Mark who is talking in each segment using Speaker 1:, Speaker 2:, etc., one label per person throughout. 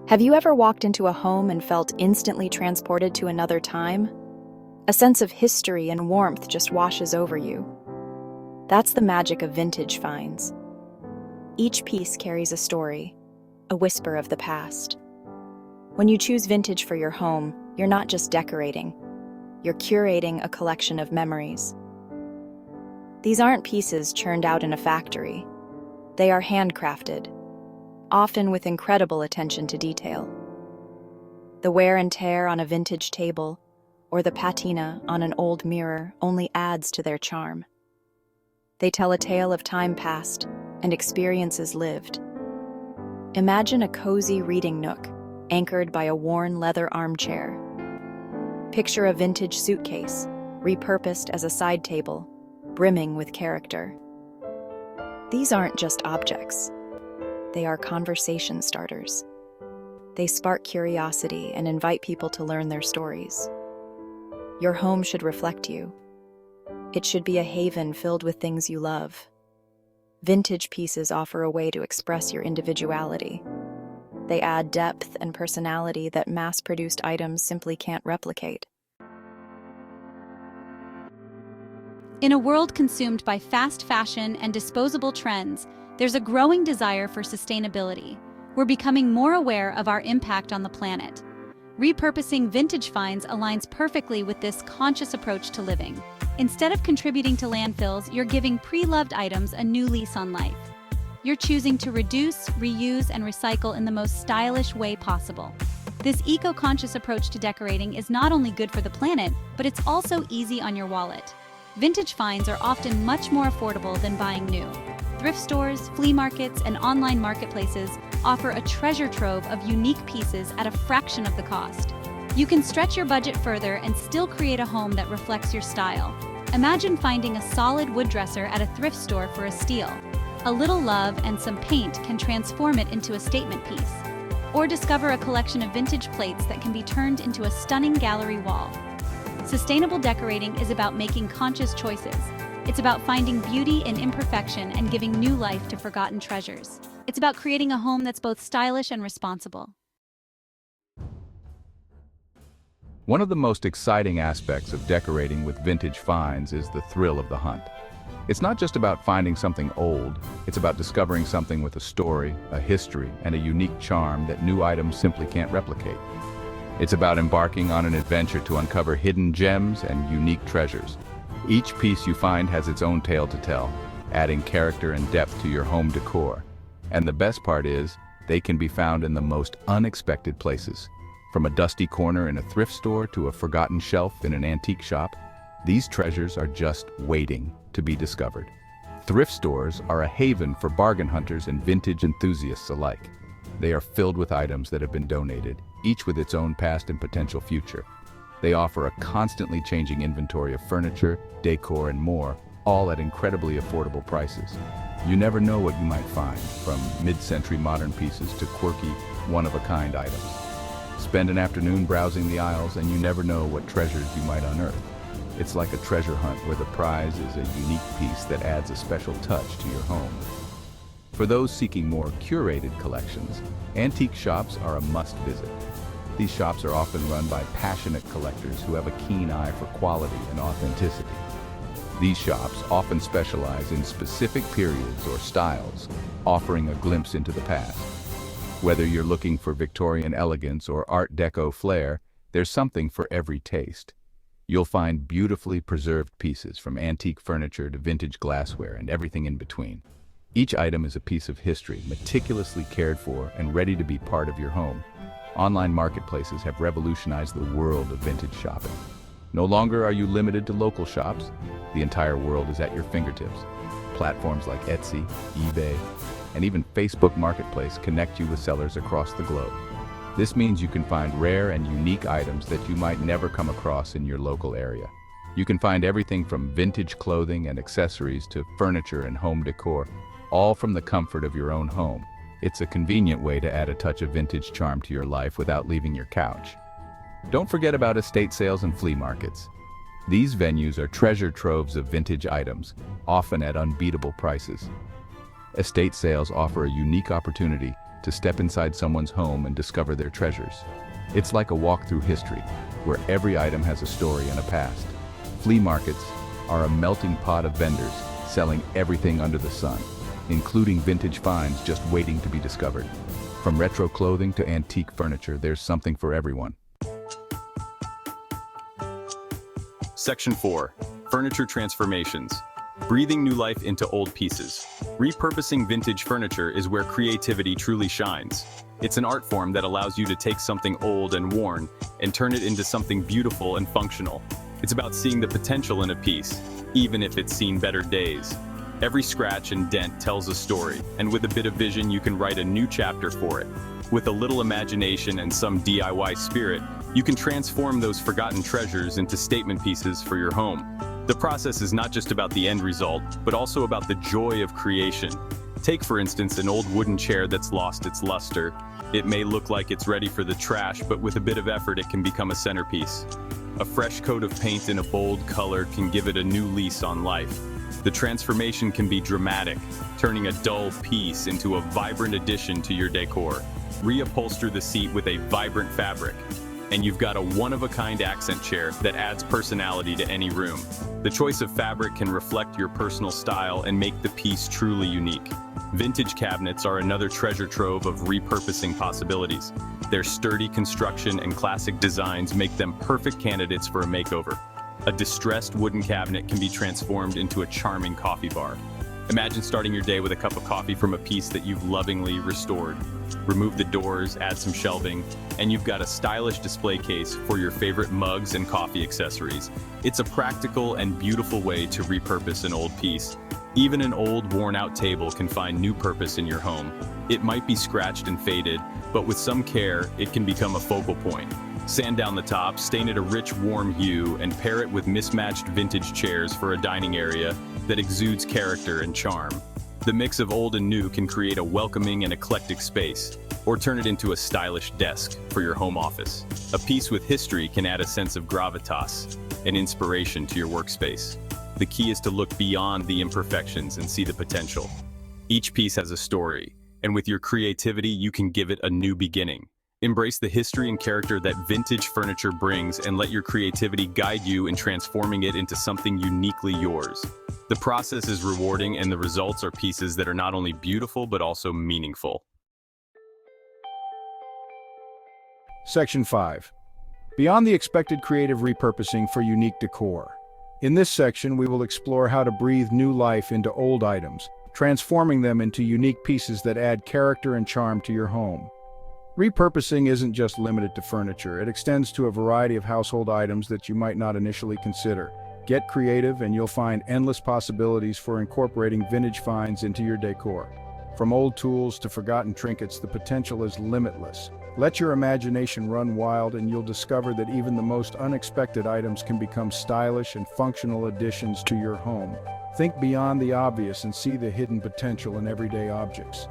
Speaker 1: Have you ever walked into a home and felt instantly transported to another time? A sense of history and warmth just washes over you. That's the magic of vintage finds. Each piece carries a story, a whisper of the past. When you choose vintage for your home, you're not just decorating, you're curating a collection of memories. These aren't pieces churned out in a factory. They are handcrafted, often with incredible attention to detail. The wear and tear on a vintage table or the patina on an old mirror only adds to their charm. They tell a tale of time past and experiences lived. Imagine a cozy reading nook anchored by a worn leather armchair. Picture a vintage suitcase, repurposed as a side table, brimming with character. These aren't just objects. They are conversation starters. They spark curiosity and invite people to learn their stories. Your home should reflect you. It should be a haven filled with things you love. Vintage pieces offer a way to express your individuality. They add depth and personality that mass-produced items simply can't replicate.
Speaker 2: In a world consumed by fast fashion and disposable trends, there's a growing desire for sustainability. We're becoming more aware of our impact on the planet. Repurposing vintage finds aligns perfectly with this conscious approach to living. Instead of contributing to landfills, you're giving pre-loved items a new lease on life. You're choosing to reduce, reuse, and recycle in the most stylish way possible. This eco-conscious approach to decorating is not only good for the planet, but it's also easy on your wallet. Vintage finds are often much more affordable than buying new. Thrift stores, flea markets, and online marketplaces offer a treasure trove of unique pieces at a fraction of the cost. You can stretch your budget further and still create a home that reflects your style. Imagine finding a solid wood dresser at a thrift store for a steal. A little love and some paint can transform it into a statement piece. Or discover a collection of vintage plates that can be turned into a stunning gallery wall. Sustainable decorating is about making conscious choices. It's about finding beauty in imperfection and giving new life to forgotten treasures. It's about creating a home that's both stylish and responsible.
Speaker 3: One of the most exciting aspects of decorating with vintage finds is the thrill of the hunt. It's not just about finding something old, it's about discovering something with a story, a history, and a unique charm that new items simply can't replicate. It's about embarking on an adventure to uncover hidden gems and unique treasures. Each piece you find has its own tale to tell, adding character and depth to your home decor. And the best part is, they can be found in the most unexpected places. From a dusty corner in a thrift store to a forgotten shelf in an antique shop, these treasures are just waiting to be discovered. Thrift stores are a haven for bargain hunters and vintage enthusiasts alike. They are filled with items that have been donated, each with its own past and potential future. They offer a constantly changing inventory of furniture, decor, and more, all at incredibly affordable prices. You never know what you might find, from mid-century modern pieces to quirky, one-of-a-kind items. Spend an afternoon browsing the aisles and you never know what treasures you might unearth. It's like a treasure hunt where the prize is a unique piece that adds a special touch to your home. For those seeking more curated collections, antique shops are a must-visit. These shops are often run by passionate collectors who have a keen eye for quality and authenticity. These shops often specialize in specific periods or styles, offering a glimpse into the past. Whether you're looking for Victorian elegance or Art Deco flair, there's something for every taste. You'll find beautifully preserved pieces from antique furniture to vintage glassware and everything in between. Each item is a piece of history, meticulously cared for and ready to be part of your home. Online marketplaces have revolutionized the world of vintage shopping. No longer are you limited to local shops. The entire world is at your fingertips. Platforms like Etsy, eBay, and even Facebook Marketplace connect you with sellers across the globe. This means you can find rare and unique items that you might never come across in your local area. You can find everything from vintage clothing and accessories to furniture and home decor, all from the comfort of your own home. It's a convenient way to add a touch of vintage charm to your life without leaving your couch. Don't forget about estate sales and flea markets. These venues are treasure troves of vintage items, often at unbeatable prices. Estate sales offer a unique opportunity to to step inside someone's home and discover their treasures. It's like a walk through history, where every item has a story and a past. Flea markets are a melting pot of vendors selling everything under the sun, including vintage finds just waiting to be discovered. From retro clothing to antique furniture, there's something for everyone.
Speaker 4: Section 4. Furniture Transformations. Breathing new life into old pieces. Repurposing vintage furniture is where creativity truly shines. It's an art form that allows you to take something old and worn and turn it into something beautiful and functional. It's about seeing the potential in a piece, even if it's seen better days. Every scratch and dent tells a story, and with a bit of vision you can write a new chapter for it. With a little imagination and some DIY spirit, you can transform those forgotten treasures into statement pieces for your home. The process is not just about the end result, but also about the joy of creation. Take, for instance, an old wooden chair that's lost its luster. It may look like it's ready for the trash, but with a bit of effort it can become a centerpiece. A fresh coat of paint in a bold color can give it a new lease on life. The transformation can be dramatic, turning a dull piece into a vibrant addition to your decor. Reupholster the seat with a vibrant fabric, and you've got a one-of-a-kind accent chair that adds personality to any room. The choice of fabric can reflect your personal style and make the piece truly unique. Vintage cabinets are another treasure trove of repurposing possibilities. Their sturdy construction and classic designs make them perfect candidates for a makeover. A distressed wooden cabinet can be transformed into a charming coffee bar. Imagine starting your day with a cup of coffee from a piece that you've lovingly restored. Remove the doors, add some shelving, and you've got a stylish display case for your favorite mugs and coffee accessories. It's a practical and beautiful way to repurpose an old piece. Even an old, worn-out table can find new purpose in your home. It might be scratched and faded, but with some care, it can become a focal point. Sand down the top, stain it a rich, warm hue, and pair it with mismatched vintage chairs for a dining area that exudes character and charm. The mix of old and new can create a welcoming and eclectic space, or turn it into a stylish desk for your home office. A piece with history can add a sense of gravitas and inspiration to your workspace. The key is to look beyond the imperfections and see the potential. Each piece has a story, and with your creativity, you can give it a new beginning. Embrace the history and character that vintage furniture brings and let your creativity guide you in transforming it into something uniquely yours. The process is rewarding and the results are pieces that are not only beautiful but also meaningful.
Speaker 5: Section 5. Beyond the expected creative repurposing for unique decor. In this section, we will explore how to breathe new life into old items, transforming them into unique pieces that add character and charm to your home. Repurposing isn't just limited to furniture. It extends to a variety of household items that you might not initially consider. Get creative and you'll find endless possibilities for incorporating vintage finds into your decor. From old tools to forgotten trinkets, the potential is limitless. Let your imagination run wild and you'll discover that even the most unexpected items can become stylish and functional additions to your home. Think beyond the obvious and see the hidden potential in everyday objects.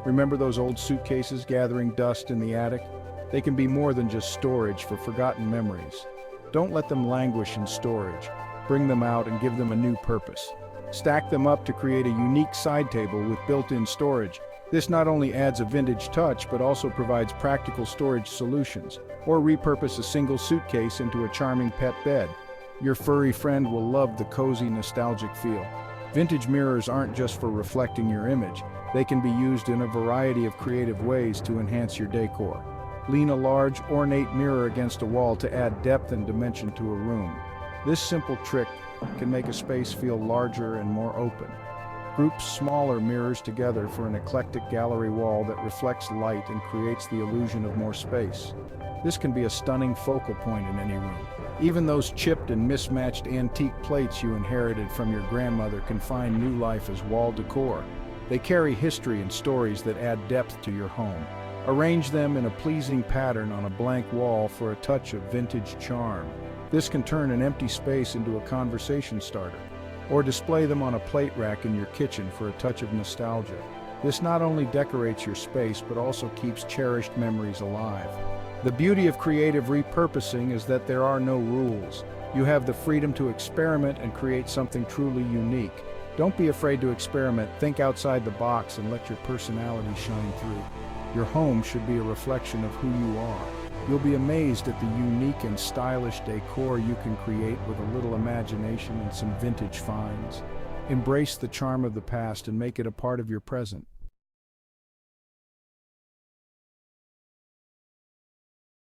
Speaker 5: Remember those old suitcases gathering dust in the attic? They can be more than just storage for forgotten memories. Don't let them languish in storage. Bring them out and give them a new purpose. Stack them up to create a unique side table with built-in storage. This not only adds a vintage touch, but also provides practical storage solutions. Or repurpose a single suitcase into a charming pet bed. Your furry friend will love the cozy, nostalgic feel. Vintage mirrors aren't just for reflecting your image. They can be used in a variety of creative ways to enhance your decor. Lean a large, ornate mirror against a wall to add depth and dimension to a room. This simple trick can make a space feel larger and more open. Group smaller mirrors together for an eclectic gallery wall that reflects light and creates the illusion of more space. This can be a stunning focal point in any room. Even those chipped and mismatched antique plates you inherited from your grandmother can find new life as wall decor. They carry history and stories that add depth to your home. Arrange them in a pleasing pattern on a blank wall for a touch of vintage charm. This can turn an empty space into a conversation starter. Or display them on a plate rack in your kitchen for a touch of nostalgia. This not only decorates your space, but also keeps cherished memories alive. The beauty of creative repurposing is that there are no rules. You have the freedom to experiment and create something truly unique. Don't be afraid to experiment, think outside the box, and let your personality shine through. Your home should be a reflection of who you are. You'll be amazed at the unique and stylish decor you can create with a little imagination and some vintage finds. Embrace the charm of the past and make it a part of your present.